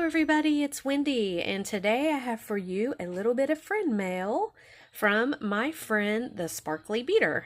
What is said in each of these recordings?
everybody, it's Wendy, and today I have for you a little bit of friend mail from my friend, the Sparkly Beader.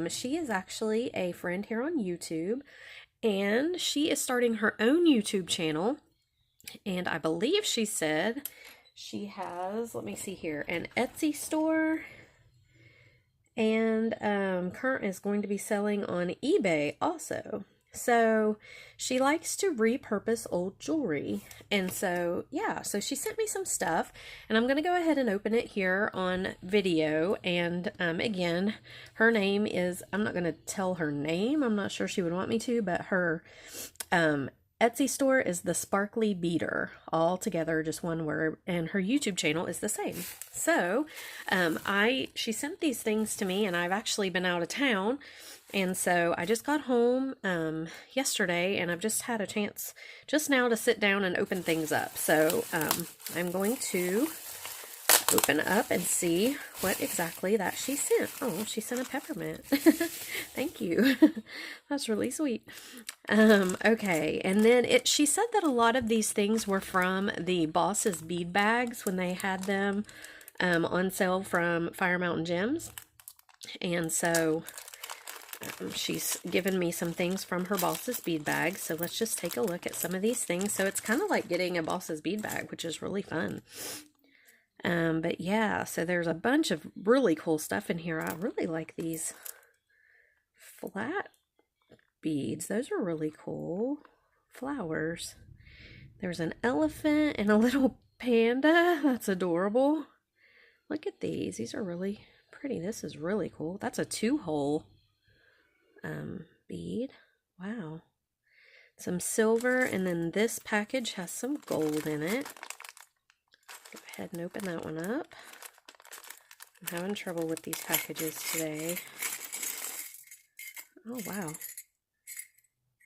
She is actually a friend here on YouTube, and she is starting her own YouTube channel, and I believe she said she has, let me see here, an Etsy store, and current is going to be selling on eBay also. So she likes to repurpose old jewelry. And so, yeah, so she sent me some stuff and I'm going to go ahead and open it here on video. And again, her name is, I'm not going to tell her name. I'm not sure she would want me to, but her Etsy store is TheSparkly Beader, all together, just one word, and her YouTube channel is the same. So, she sent these things to me, and I've actually been out of town, and so I just got home yesterday, and I've just had a chance just now to sit down and open things up. So, I'm going to open up and see what exactly that she sent. Oh, she sent a peppermint. Thank you. That's really sweet. Okay, and then she said that a lot of these things were from the Boss's bead bags when they had them on sale from Fire Mountain Gems. And so she's given me some things from her Boss's bead bag. So let's just take a look at some of these things. So it's kind of like getting a Boss's bead bag, which is really fun. But yeah, so there's a bunch of really cool stuff in here. I really like these flat beads. Those are really cool. Flowers. There's an elephant and a little panda. That's adorable. Look at these. These are really pretty. This is really cool. That's a 2-hole bead. Wow. Some silver, and then this package has some gold in it. Go ahead and open that one up. I'm having trouble with these packages today. Oh, wow.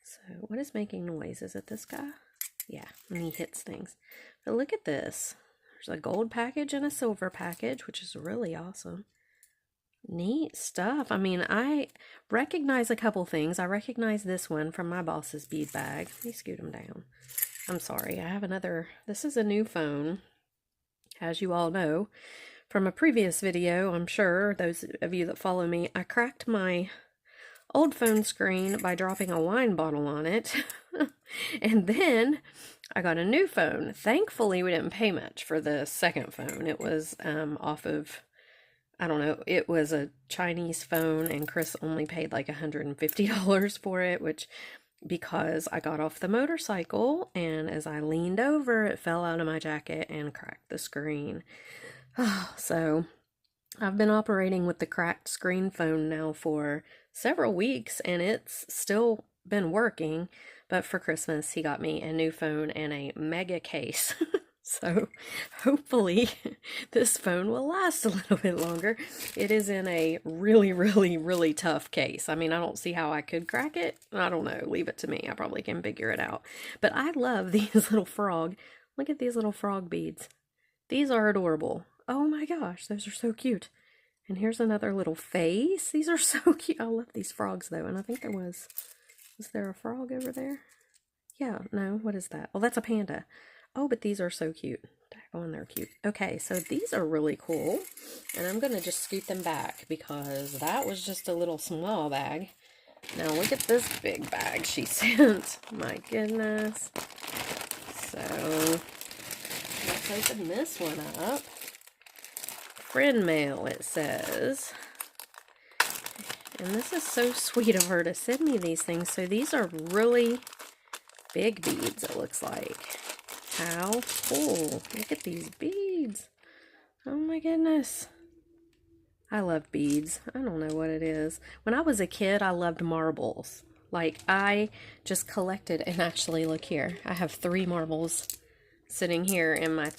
So, what is making noise? Is it this guy? Yeah, and he hits things. But look at this. There's a gold package and a silver package, which is really awesome. Neat stuff. I mean, I recognize a couple things. I recognize this one from my Boss's bead bag. Let me scoot him down. I'm sorry. I have another. This is a new phone. As you all know from a previous video, I'm sure, those of you that follow me, I cracked my old phone screen by dropping a wine bottle on it. And then I got a new phone. Thankfully, we didn't pay much for the second phone. It was off of, I don't know, it was a Chinese phone, and Chris only paid like $150 for it, which, because I got off the motorcycle, and as I leaned over, it fell out of my jacket and cracked the screen. So I've been operating with the cracked screen phone now for several weeks, and it's still been working. But for Christmas, he got me a new phone and a mega case. So hopefully this phone will last a little bit longer. It is in a really, really, really tough case. I mean, I don't see how I could crack it. I don't know. Leave it to me. I probably can figure it out. But I love these little frog. Look at these little frog beads. These are adorable. Oh my gosh, those are so cute. And here's another little face. These are so cute. I love these frogs though. And I think was there a frog over there? Yeah, no, what is that? Oh, that's a panda. Oh, but these are so cute. Daggone, they're cute. Okay, so these are really cool. And I'm going to just scoot them back because that was just a little small bag. Now look at this big bag she sent. My goodness. So, let's open this one up. Friend mail, it says. And this is so sweet of her to send me these things. So these are really big beads, it looks like. How cool. Look at these beads. Oh my goodness. I love beads. I don't know what it is. When I was a kid, I loved marbles. Like, I just collected, and actually, look here. I have 3 marbles sitting here in my...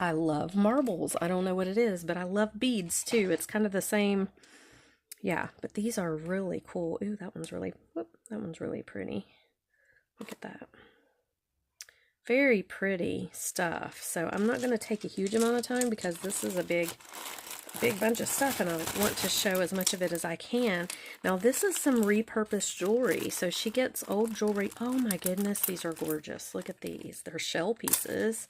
I love marbles. I don't know what it is, but I love beads too. It's kind of the same... Yeah, but these are really cool. Ooh, that one's really pretty. Look at that. Very pretty stuff. So I'm not going to take a huge amount of time because this is a big big bunch of stuff, and I want to show as much of it as I can. Now, this is some repurposed jewelry. So she gets old jewelry. Oh my goodness, these are gorgeous. Look at these. They're shell pieces.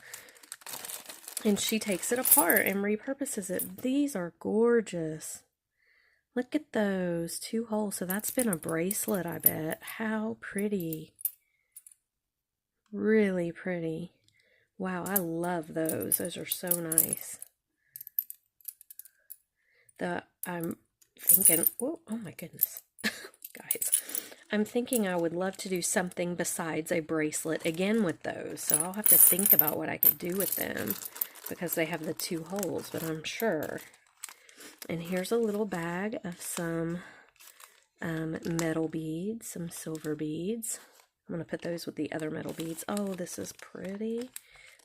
And she takes it apart and repurposes it. These are gorgeous. Look at those 2 holes. So that's been a bracelet, I bet. How pretty. Really pretty. Wow, I love those. Those are so nice. I'm thinking, oh my goodness, guys. I'm thinking I would love to do something besides a bracelet again with those. So I'll have to think about what I could do with them because they have the 2 holes, but I'm sure. And here's a little bag of some metal beads, some silver beads. I'm going to put those with the other metal beads. Oh, this is pretty.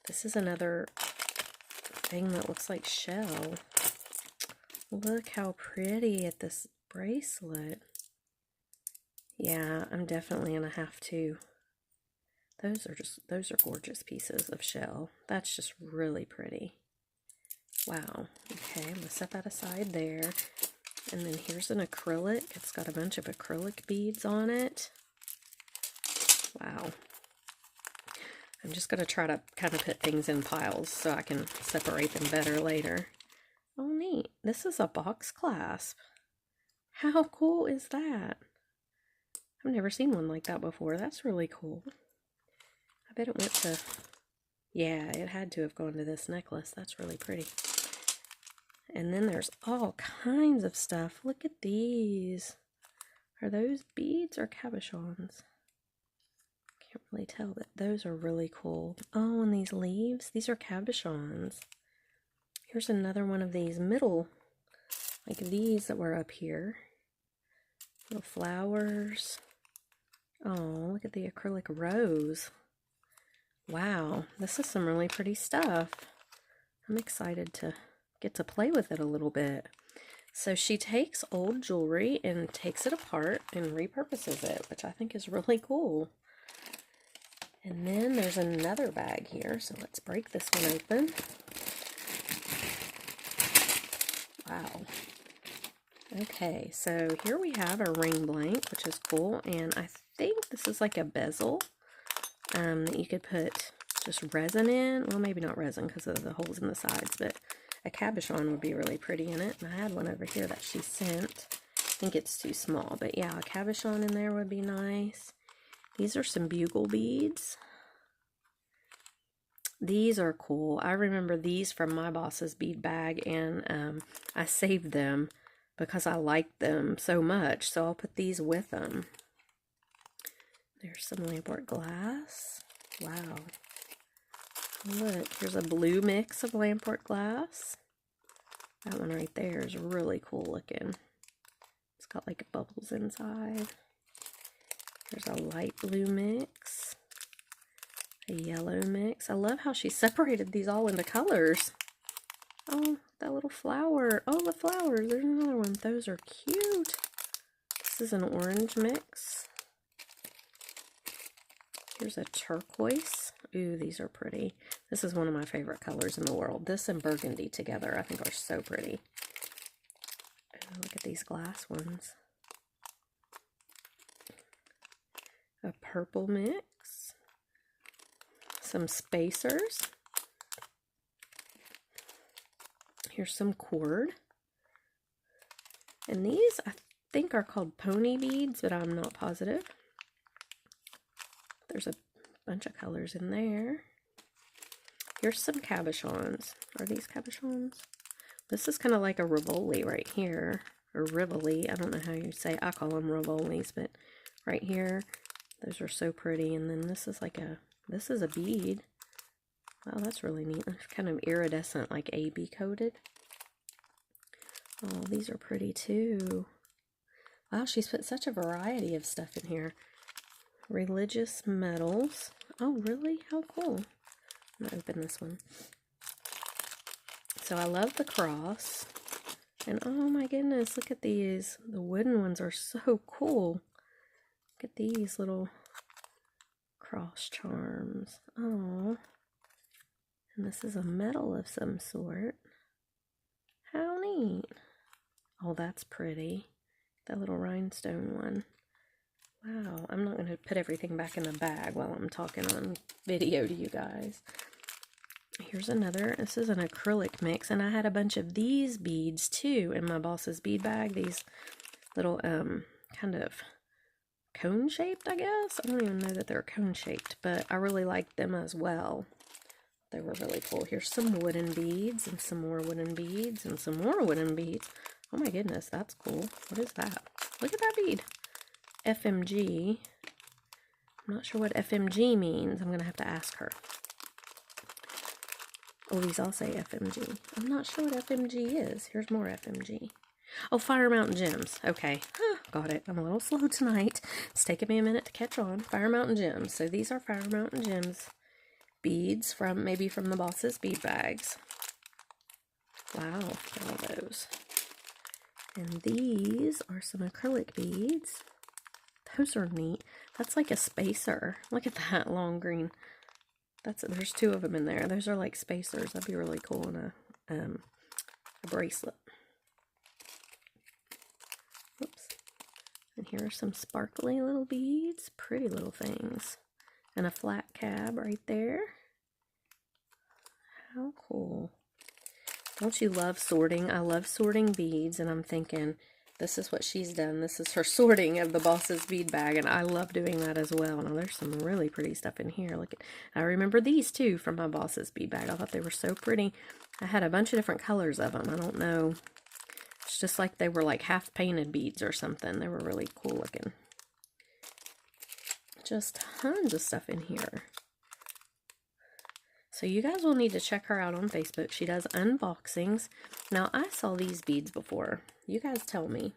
This is another thing that looks like shell. Look how pretty at this bracelet. Yeah, I'm definitely going to have to. Those are gorgeous pieces of shell. That's just really pretty. Wow. Okay, I'm going to set that aside there. And then here's an acrylic. It's got a bunch of acrylic beads on it. Wow. I'm just going to try to kind of put things in piles so I can separate them better later. Oh, neat. This is a box clasp. How cool is that? I've never seen one like that before. That's really cool. I bet it went to... Yeah, it had to have gone to this necklace. That's really pretty. And then there's all kinds of stuff. Look at these. Are those beads or cabochons? Can't really tell, but those are really cool. Oh, and these leaves, these are cabochons. Here's another one of these middle, like these that were up here. Little flowers. Oh, look at the acrylic rose. Wow, this is some really pretty stuff. I'm excited to get to play with it a little bit. So she takes old jewelry and takes it apart and repurposes it, which I think is really cool. And then there's another bag here, so let's break this one open. Wow. Okay, so here we have a ring blank, which is cool, and I think this is like a bezel that you could put just resin in. Well, maybe not resin because of the holes in the sides, but a cabochon would be really pretty in it. And I had one over here that she sent. I think it's too small, but yeah, a cabochon in there would be nice. These are some bugle beads. These are cool. I remember these from my boss's bead bag, and I saved them because I liked them so much, so I'll put these with them. There's some lamport glass. Wow. Look, here's a blue mix of lamport glass. That one right there is really cool looking. It's got like bubbles inside. There's a light blue mix. A yellow mix. I love how she separated these all into colors. Oh, that little flower. Oh, the flowers. There's another one. Those are cute. This is an orange mix. Here's a turquoise. Ooh, these are pretty. This is one of my favorite colors in the world. This and burgundy together I think are so pretty. Oh, look at these glass ones. A purple mix. Some spacers. Here's some cord. And these I think are called pony beads, but I'm not positive. There's a bunch of colors in there. Here's some cabochons. Are these cabochons? This is kind of like a Rivoli right here. Or Rivoli. I don't know how you say. I call them Rivolis, but right here, those are so pretty. And then this is like this is a bead. Wow, that's really neat. It's kind of iridescent, like AB coated. Oh, these are pretty too. Wow, she's put such a variety of stuff in here. Religious medals. Oh, really? How cool. I'm gonna open this one. So I love the cross. And oh my goodness, look at these. The wooden ones are so cool. Look at these little cross charms. Oh. And this is a medal of some sort. How neat. Oh, that's pretty. That little rhinestone one. Wow, I'm not going to put everything back in the bag while I'm talking on video to you guys. Here's another. This is an acrylic mix, and I had a bunch of these beads too in my Boss's bead bag. These little kind of cone shaped, I guess. I don't even know that they're cone shaped, but I really liked them as well. They were really cool. Here's some wooden beads and some more wooden beads and some more wooden beads. Oh my goodness, that's cool. What is that? Look at that bead. FMG. I'm not sure what FMG means. I'm going to have to ask her. Oh, these all say FMG. I'm not sure what FMG is. Here's more FMG. Oh, Fire Mountain Gems. Okay. Got it. I'm a little slow tonight. It's taking me a minute to catch on. Fire Mountain Gems. So these are Fire Mountain Gems beads from, maybe from the Boss's bead bags. Wow. Look at all those. And these are some acrylic beads. Those are neat. That's like a spacer. Look at that long green. There's two of them in there. Those are like spacers. That'd be really cool in a bracelet. Oops. And here are some sparkly little beads. Pretty little things. And a flat cab right there. How cool. Don't you love sorting? I love sorting beads, and I'm thinking, this is what she's done. This is her sorting of the Boss's bead bag, and I love doing that as well. Now, there's some really pretty stuff in here. Look at, I remember these, too, from my Boss's bead bag. I thought they were so pretty. I had a bunch of different colors of them. I don't know. It's just like they were like half-painted beads or something. They were really cool looking. Just tons of stuff in here. So you guys will need to check her out on Facebook. She does unboxings. Now, I saw these beads before. You guys tell me.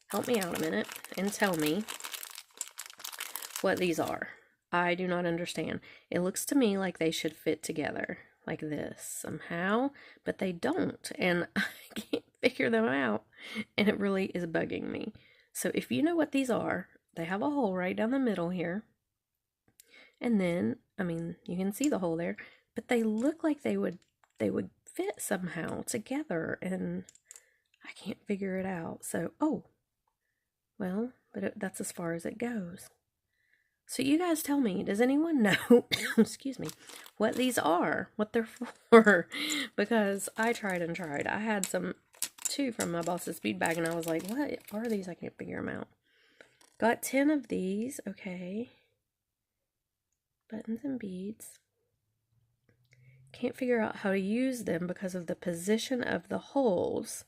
Help me out a minute and tell me what these are. I do not understand. It looks to me like they should fit together like this somehow, but they don't. And I can't figure them out. And it really is bugging me. So if you know what these are, they have a hole right down the middle here. And then, I mean, you can see the hole there. But they look like they would fit somehow together, and I can't figure it out. So, oh, well, but that's as far as it goes. So you guys tell me, does anyone know, excuse me, what these are, what they're for? Because I tried and tried. I had some, too, from my Boss's bead bag, and I was like, what are these? I can't figure them out. Got 10 of these, okay. Buttons and beads. Can't figure out how to use them because of the position of the holes.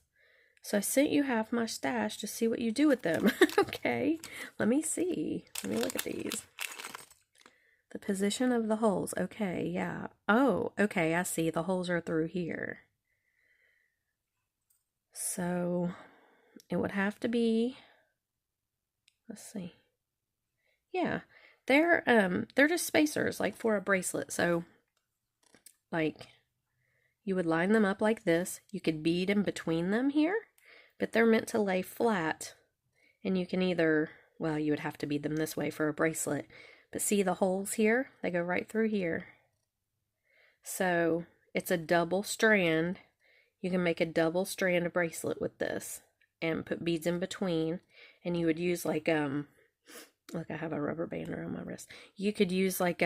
So I sent you half my stash to see what you do with them. Okay, let me see. Let me look at these. The position of the holes. Okay, yeah. Oh, okay, I see. The holes are through here. So it would have to be, let's see. Yeah, they're just spacers, like for a bracelet. So like, you would line them up like this. You could bead in between them here, but they're meant to lay flat. And you can either, well, you would have to bead them this way for a bracelet. But see the holes here? They go right through here. So it's a double strand. You can make a double strand bracelet with this and put beads in between. And you would use like, look, I have a rubber band around my wrist. You could use like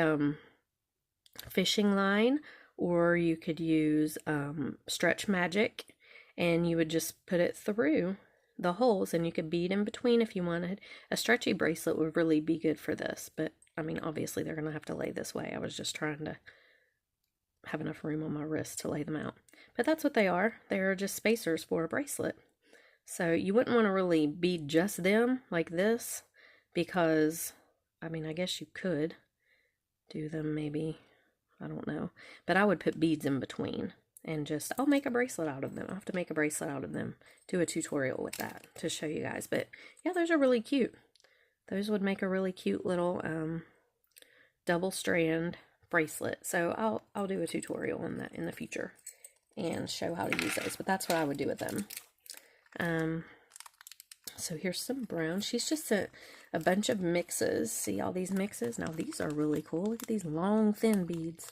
fishing line, or you could use stretch magic, and you would just put it through the holes, and you could bead in between if you wanted. A stretchy bracelet would really be good for this, but I mean, obviously they're going to have to lay this way. I was just trying to have enough room on my wrist to lay them out. But that's what they are. They're just spacers for a bracelet. So you wouldn't want to really bead just them like this, because, I mean, I guess you could do them maybe, I don't know. But I would put beads in between and just, I'll make a bracelet out of them. I'll have to make a bracelet out of them. Do a tutorial with that to show you guys. But yeah, those are really cute. Those would make a really cute little double strand bracelet. So I'll do a tutorial on that in the future and show how to use those. But that's what I would do with them. So here's some brown. She's just sent a bunch of mixes. See all these mixes? Now these are really cool. Look at these long, thin beads.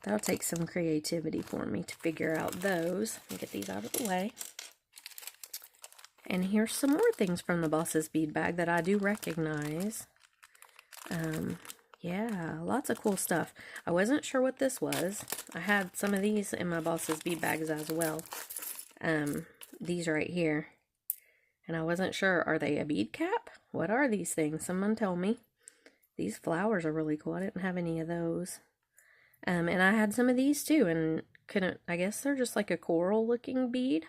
That'll take some creativity for me to figure out those and get these out of the way. And here's some more things from the Boss's bead bag that I do recognize. Yeah, lots of cool stuff. I wasn't sure what this was. I had some of these in my Boss's bead bags as well. These right here. And I wasn't sure, are they a bead cap? What are these things? Someone tell me. These flowers are really cool. I didn't have any of those. And I had some of these too, and couldn't, I guess they're just like a coral looking bead.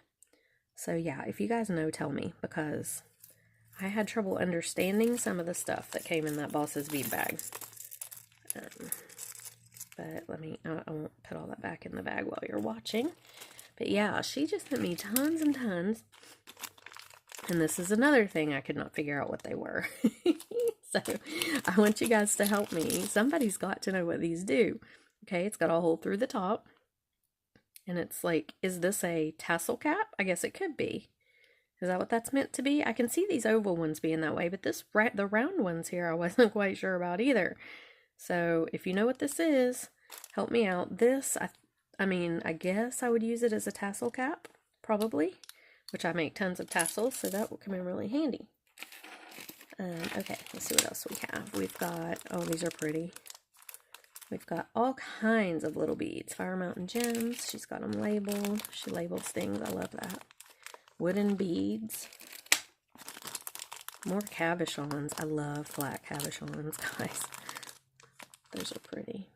So yeah, if you guys know, tell me, because I had trouble understanding some of the stuff that came in that Boss's bead bag. But let me, I won't put all that back in the bag while you're watching. But yeah, she just sent me tons and tons. And this is another thing I could not figure out what they were. So I want you guys to help me. Somebody's got to know what these do. Okay, it's got a hole through the top. And it's like, is this a tassel cap? I guess it could be. Is that what that's meant to be? I can see these oval ones being that way, but the round ones here I wasn't quite sure about either. So if you know what this is, help me out. This, I mean, I guess I would use it as a tassel cap, probably, which I make tons of tassels, so that will come in really handy. Okay, let's see what else we have. We've got, oh, these are pretty. We've got all kinds of little beads. Fire Mountain Gems. She's got them labeled. She labels things. I love that. Wooden beads. More cabochons. I love flat cabochons, guys. Those are pretty.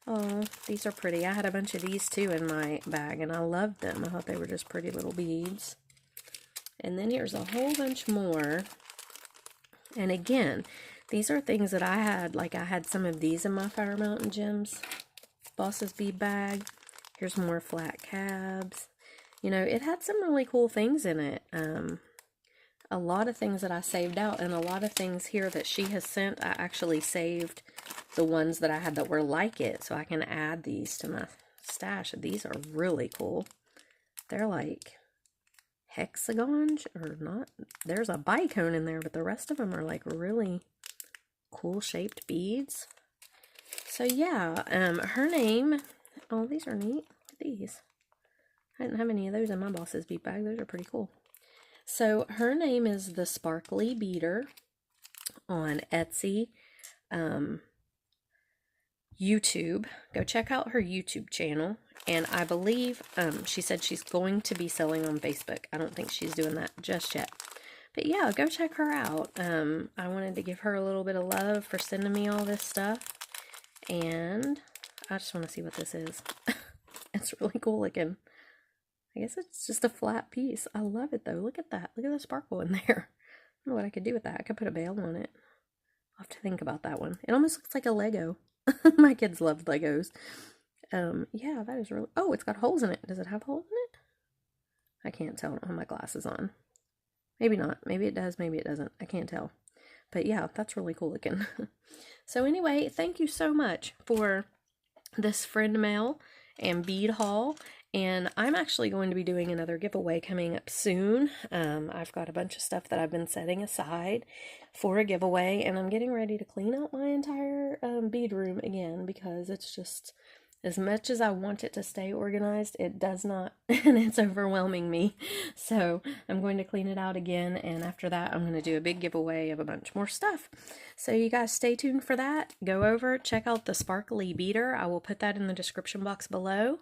Oh, these are pretty. I had a bunch of these too in my bag, and I loved them. I thought they were just pretty little beads. And then here's a whole bunch more. And again, these are things that I had, like I had some of these in my Fire Mountain Gems Boss's bead bag. Here's more flat cabs. You know, it had some really cool things in it. A lot of things that I saved out, and a lot of things here that she has sent, I actually saved the ones that I had that were like it, so I can add these to my stash. These are really cool. They're like hexagons, or not. There's a bicone in there, but the rest of them are like really cool shaped beads. So yeah, her name, oh, these are neat. These, I didn't have any of those in my Boss's bead bag. Those are pretty cool. So her name is TheSparkly Beader on Etsy, YouTube. Go check out her YouTube channel. And I believe she said she's going to be selling on Facebook. I don't think she's doing that just yet. But yeah, go check her out. I wanted to give her a little bit of love for sending me all this stuff. And I just want to see what this is. It's really cool looking. I guess it's just a flat piece. I love it though. Look at that. Look at the sparkle in there. I don't know what I could do with that. I could put a bale on it. I'll have to think about that one. It almost looks like a Lego. My kids love Legos. Yeah, that is really... Oh, it's got holes in it. Does it have holes in it? I can't tell. I don't have my glasses on. Maybe not. Maybe it does. Maybe it doesn't. I can't tell. But yeah, that's really cool looking. So anyway, thank you so much for this friend mail and bead haul. And I'm actually going to be doing another giveaway coming up soon. I've got a bunch of stuff that I've been setting aside for a giveaway. And I'm getting ready to clean out my entire bead room again, because it's just... as much as I want it to stay organized, it does not, and it's overwhelming me. So I'm going to clean it out again, and after that, I'm going to do a big giveaway of a bunch more stuff. So you guys stay tuned for that. Go over, check out the Sparkly Beader. I will put that in the description box below.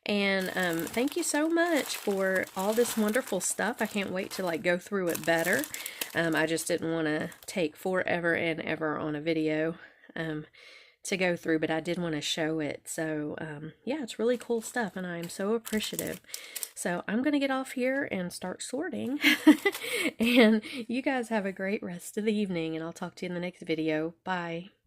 And thank you so much for all this wonderful stuff. I can't wait to like go through it better. I just didn't want to take forever and ever on a video. To go through, but I did want to show it. So yeah, it's really cool stuff, and I am so appreciative. So I'm gonna get off here and start sorting. And you guys have a great rest of the evening, and I'll talk to you in the next video. Bye.